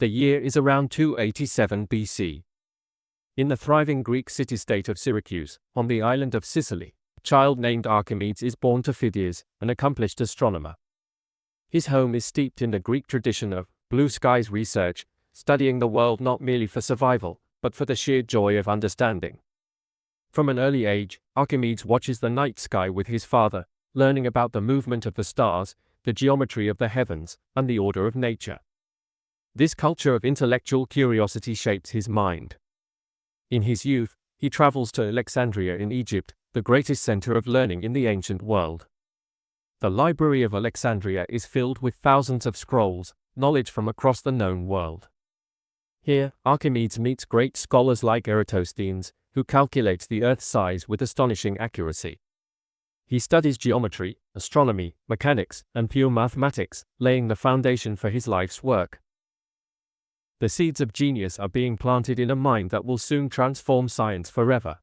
The year is around 287 BC. In the thriving Greek city-state of Syracuse, on the island of Sicily, a child named Archimedes is born to Phidias, an accomplished astronomer. His home is steeped in the Greek tradition of blue skies research, studying the world not merely for survival, but for the sheer joy of understanding. From an early age, Archimedes watches the night sky with his father, learning about the movement of the stars, the geometry of the heavens, and the order of nature. This culture of intellectual curiosity shapes his mind. In his youth, he travels to Alexandria in Egypt, the greatest center of learning in the ancient world. The Library of Alexandria is filled with thousands of scrolls, knowledge from across the known world. Here, Archimedes meets great scholars like Eratosthenes, who calculates the Earth's size with astonishing accuracy. He studies geometry, astronomy, mechanics, and pure mathematics, laying the foundation for his life's work. The seeds of genius are being planted in a mind that will soon transform science forever.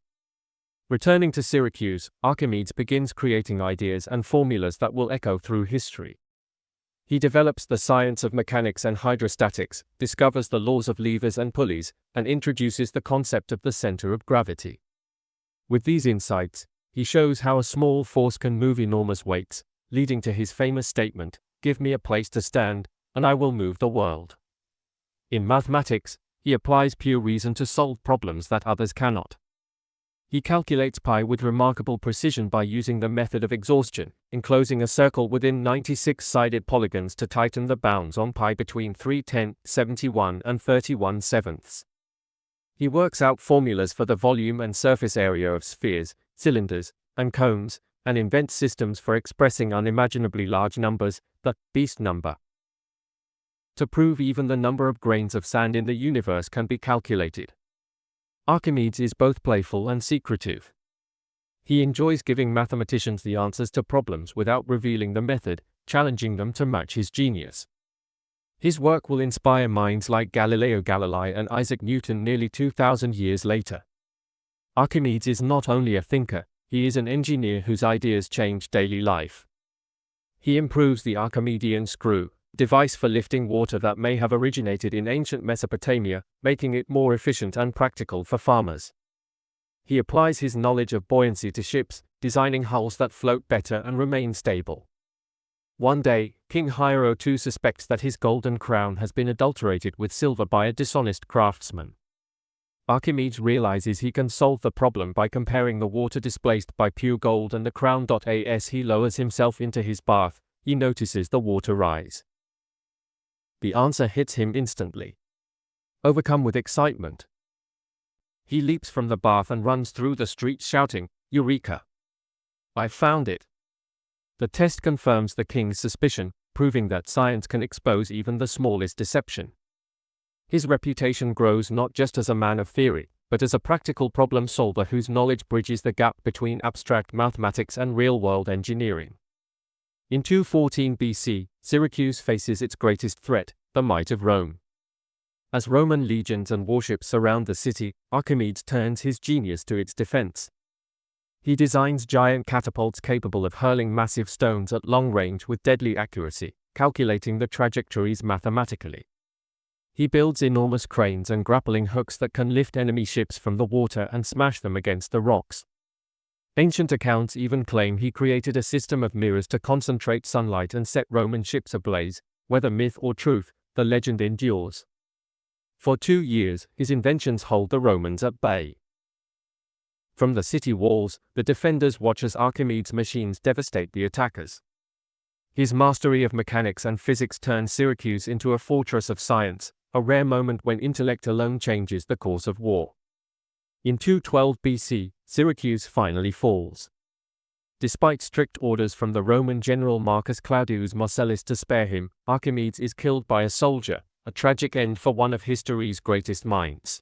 Returning to Syracuse, Archimedes begins creating ideas and formulas that will echo through history. He develops the science of mechanics and hydrostatics, discovers the laws of levers and pulleys, and introduces the concept of the center of gravity. With these insights, he shows how a small force can move enormous weights, leading to his famous statement, "Give me a place to stand, and I will move the world." In mathematics, he applies pure reason to solve problems that others cannot. He calculates pi with remarkable precision by using the method of exhaustion, enclosing a circle within 96-sided polygons to tighten the bounds on pi between 3/10, 71 and 31/7. He works out formulas for the volume and surface area of spheres, cylinders, and cones, and invents systems for expressing unimaginably large numbers, the beast number. To prove even the number of grains of sand in the universe can be calculated. Archimedes is both playful and secretive. He enjoys giving mathematicians the answers to problems without revealing the method, challenging them to match his genius. His work will inspire minds like Galileo Galilei and Isaac Newton nearly 2,000 years later. Archimedes is not only a thinker, he is an engineer whose ideas change daily life. He improves the Archimedean screw, device for lifting water that may have originated in ancient Mesopotamia, making it more efficient and practical for farmers. He applies his knowledge of buoyancy to ships, designing hulls that float better and remain stable. One day, King Hiero II suspects that his golden crown has been adulterated with silver by a dishonest craftsman. Archimedes realizes he can solve the problem by comparing the water displaced by pure gold and the crown. As he lowers himself into his bath, he notices the water rise. The answer hits him instantly. Overcome with excitement, he leaps from the bath and runs through the streets shouting, "Eureka! I found it!" The test confirms the king's suspicion, proving that science can expose even the smallest deception. His reputation grows not just as a man of theory, but as a practical problem solver whose knowledge bridges the gap between abstract mathematics and real-world engineering. In 214 BC, Syracuse faces its greatest threat, the might of Rome. As Roman legions and warships surround the city, Archimedes turns his genius to its defense. He designs giant catapults capable of hurling massive stones at long range with deadly accuracy, calculating the trajectories mathematically. He builds enormous cranes and grappling hooks that can lift enemy ships from the water and smash them against the rocks. Ancient accounts even claim he created a system of mirrors to concentrate sunlight and set Roman ships ablaze. Whether myth or truth, the legend endures. For 2 years, his inventions hold the Romans at bay. From the city walls, the defenders watch as Archimedes' machines devastate the attackers. His mastery of mechanics and physics turns Syracuse into a fortress of science, a rare moment when intellect alone changes the course of war. In 212 BC, Syracuse finally falls. Despite strict orders from the Roman general Marcus Claudius Marcellus to spare him, Archimedes is killed by a soldier, a tragic end for one of history's greatest minds.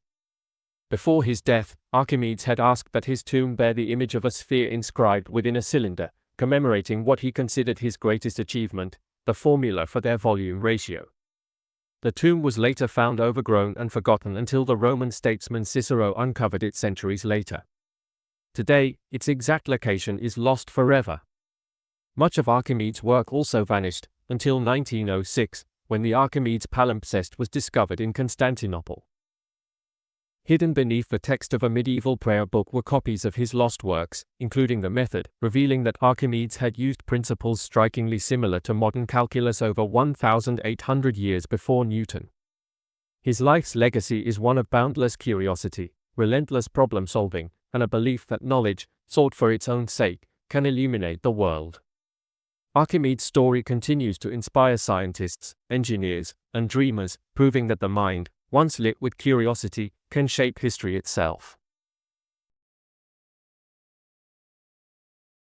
Before his death, Archimedes had asked that his tomb bear the image of a sphere inscribed within a cylinder, commemorating what he considered his greatest achievement, the formula for their volume ratio. The tomb was later found overgrown and forgotten until the Roman statesman Cicero uncovered it centuries later. Today, its exact location is lost forever. Much of Archimedes' work also vanished, until 1906, when the Archimedes palimpsest was discovered in Constantinople. Hidden beneath the text of a medieval prayer book were copies of his lost works, including the method, revealing that Archimedes had used principles strikingly similar to modern calculus over 1,800 years before Newton. His life's legacy is one of boundless curiosity, relentless problem-solving, and a belief that knowledge, sought for its own sake, can illuminate the world. Archimedes' story continues to inspire scientists, engineers, and dreamers, proving that the mind, once lit with curiosity, can shape history itself.